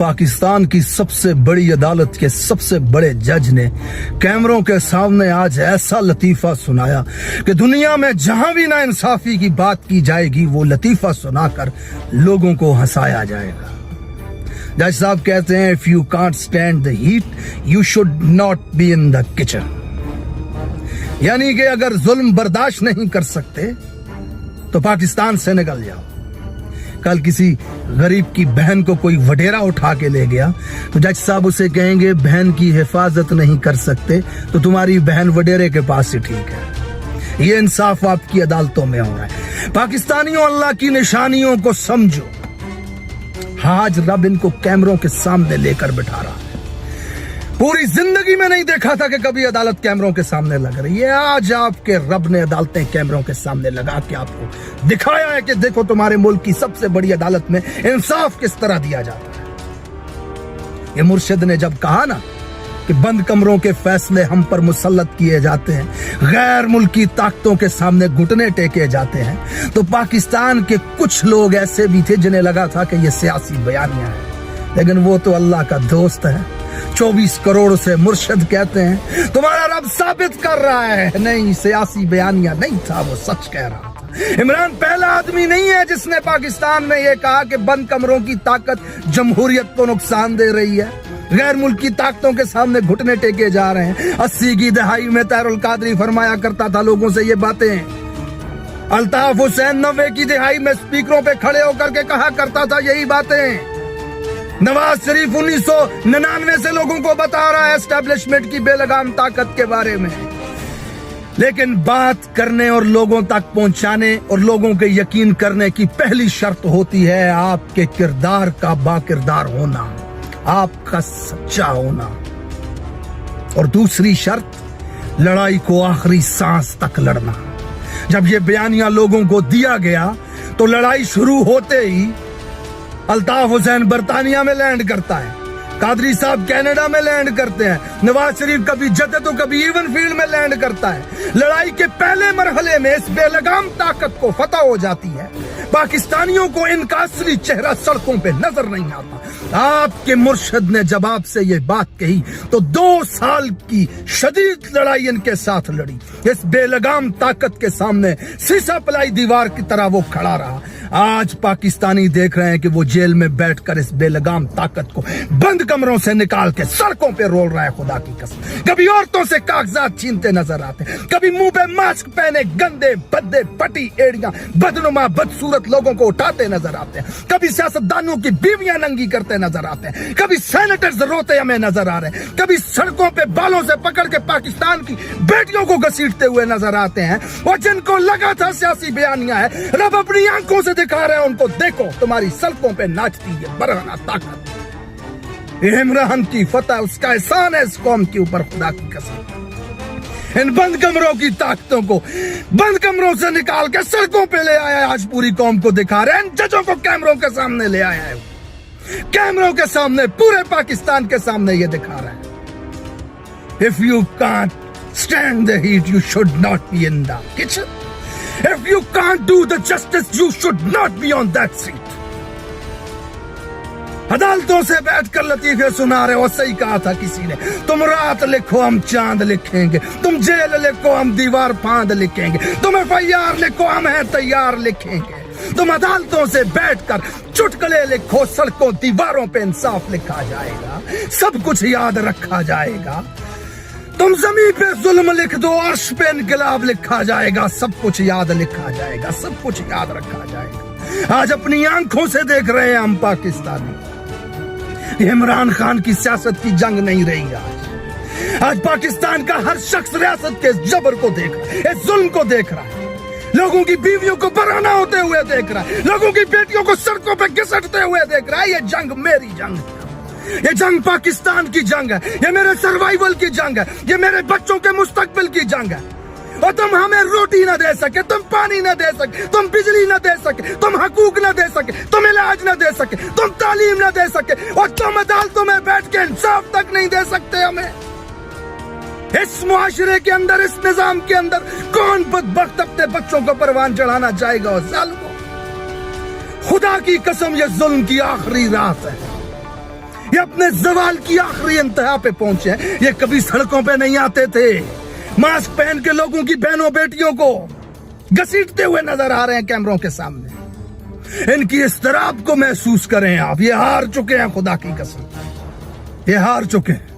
पाकिस्तान की सबसे बड़ी अदालत के सबसे बड़े जज ने कैमरों के सामने आज ऐसा लतीफा सुनाया कि दुनिया में जहां भी ना इंसाफी की बात की जाएगी वो लतीफा सुनाकर लोगों को हंसाया जाएगा। जज साहब कहते हैं, if you can't stand the heat you should not be in the kitchen. यानी कि अगर जुल्म बर्दाश्त नहीं कर सकते तो पाकिस्तान से निकल जाओ। कल किसी गरीब की बहन को कोई वडेरा उठा के ले गया तो जज साहब उसे कहेंगे, बहन की हिफाजत नहीं कर सकते तो तुम्हारी बहन वडेरे के पास ही ठीक है। ये इंसाफ आपकी अदालतों में हो रहा है। पाकिस्तानियों, अल्लाह की निशानियों को समझो। आज रब इनको कैमरों के सामने लेकर बिठा रहा है। पूरी जिंदगी में नहीं देखा था कि कभी अदालत कैमरों के सामने लग रही है। आज आपके रब ने अदालतें कैमरों के सामने लगा के आपको दिखाया है कि देखो तुम्हारे मुल्क की सबसे बड़ी अदालत में इंसाफ किस तरह दिया जाता है। ये मुर्शिद ने जब कहा ना कि बंद कमरों के फैसले हम पर मुसल्लत किए जाते हैं, गैर मुल्की ताकतों के सामने घुटने टेके जाते हैं, तो पाकिस्तान के कुछ लोग ऐसे भी थे जिन्हें लगा था कि ये सियासी बयानियां हैं, लेकिन वो तो अल्लाह का दोस्त है। 24 करोड़ से मुर्शिद कहते हैं तुम्हारा रब साबित कर रहा है, नहीं सियासी बयानियां नहीं था, वो सच कह रहा था। इमरान पहला आदमी नहीं है जिसने पाकिस्तान में यह कहा कि बंद कमरों की ताकत जमहूरियत को नुकसान दे रही है, गैर मुल्की ताकतों के सामने घुटने टेके जा रहे हैं। 80 की दहाई में तहरुल कादरी फरमाया करता था लोगों से ये बातें। अल्ताफ हुसैन 90 की दहाई में स्पीकरों पे खड़े होकर के कहा करता था यही बातें। नवाज शरीफ 1999 से लोगों को बता रहा है एस्टेब्लिशमेंट की बेलगाम ताकत के बारे में। लेकिन बात करने और लोगों तक पहुंचाने और लोगों के यकीन करने की पहली शर्त होती है आपके किरदार का बाकिरदार होना, आपका सच्चा होना। और दूसरी शर्त, लड़ाई को आखिरी सांस तक लड़ना। जब ये बयानियां लोगों को दिया गया तो लड़ाई शुरू होते ही अल्ताफ हुसैन बर्तानिया में लैंड करता है, कादरी साहब कनाडा में लैंड करते हैं, नवाज शरीफ कभी जद्दे तो कभी इवन फील्ड में लैंड करता है। लड़ाई के पहले मरहले में इस बेलगाम ताकत को फतह हो जाती है। पाकिस्तानियों को इनका असली चेहरा सड़कों पे नजर नहीं आता। आपके मुर्शिद ने जब आपसे ये बात कही तो 2 साल की शदीद लड़ाई इनके साथ लड़ी। इस बेलगाम ताकत के सामने सीसा पलाई दीवार की तरह वो खड़ा रहा। आज पाकिस्तानी देख रहे हैं कि वो जेल में बैठकर इस बेलगाम ताकत को बंद कमरों से निकाल के सड़कों पे रोल रहा है। खुदा की कसम, कभी औरतों से कागजात छीनते नजर आते, कभी मुंह पे मास्क पहने गंदे बद्दे पटी एड़ियां बदनुमा बदसूरत लोगों को उठाते नजर आते हैं, कभी सियासतदानों की बीवियां नंगी करते नजर आते हैं, कभी सेनेटर्स रोते हमें नजर आ रहे हैं, कभी सड़कों पे बालों से पकड़ के पाकिस्तान की बेटियों को घसीटते हुए नजर आते हैं। और जिनको लगा था सियासी बयानियां है, रब अपनी आंखों से दिखा रहे हैं उनको, देखो तुम्हारी सड़कों पे नाचती है बरहना ताकत। इमरान की फतह उसका एहसान है इस कौम के ऊपर। खुदा की कसम, इन बंद कमरों की ताकतों को बंद कमरों से निकाल के सड़कों पे ले आया है। आज पूरी कौम को दिखा रहे हैं, इन जजों को कैमरों के सामने ले आया है, कैमरों के सामने, पूरे पाकिस्तान के सामने ये दिखा रहा है। If you can't stand the heat you should not be in the kitchen. If you can't do the justice, you should not be on that seat. अदालतों से बैठकर लतीफे सुना रहे हो। सही कहा था किसी ने, तुम रात लिखो हम चांद लिखेंगे, तुम जेल लिखो हम दीवार फांद लिखेंगे, तुम FIR लिखो हम हैं तैयार लिखेंगे। तुम अदालतों से बैठकर चुटकुले लिखो, सड़कों दीवारों पे इंसाफ लिखा जाएगा, सब कुछ याद रखा जाएगा। तुम जमीन पे जुल्म लिख दो, अर्श पे इनकलाब लिखा जाएगा, सब कुछ याद लिखा जाएगा, सब कुछ याद रखा जाएगा। आज अपनी आंखों से देख रहे हैं हम पाकिस्तानी, इमरान खान की सियासत की जंग नहीं रही। आज पाकिस्तान का हर शख्स रियासत के जबर को देख रहा है, इस जुल्म को देख रहा है, लोगों की बीवियों को बराना होते हुए देख रहा है, लोगों की बेटियों को सड़कों पे घिसटते हुए देख रहा है। ये जंग मेरी जंग है, ये जंग पाकिस्तान की जंग है, ये मेरे सर्वाइवल की जंग है, ये मेरे बच्चों के मुस्तकबिल की जंग है। और तुम हमें रोटी न दे सके, तुम पानी न दे सके, तुम बिजली न दे सके, तुम हकूक न दे सके, तुम इलाज न दे सके, तुम तालीम न दे सके, और तुम अदालतों में बैठ के इंसाफ तक नहीं दे सकते हमें। इस मुआशरे के अंदर, इस निजाम के अंदर कौन बदबख्त अपने बच्चों को परवान चढ़ाना चाहेगा? और जालिमों, खुदा की कसम ये जुल्म की आखिरी रात है। یہ اپنے زوال کی آخری انتہا پہ پہنچے ہیں. یہ کبھی سڑکوں پہ نہیں آتے تھے. ماسک پہن کے لوگوں کی بہنوں بیٹیوں کو گھسیٹتے ہوئے نظر آ رہے ہیں کیمروں کے سامنے. ان کی اضطراب کو محسوس کریں آپ. یہ ہار چکے ہیں, خدا کی قسم, یہ ہار چکے ہیں.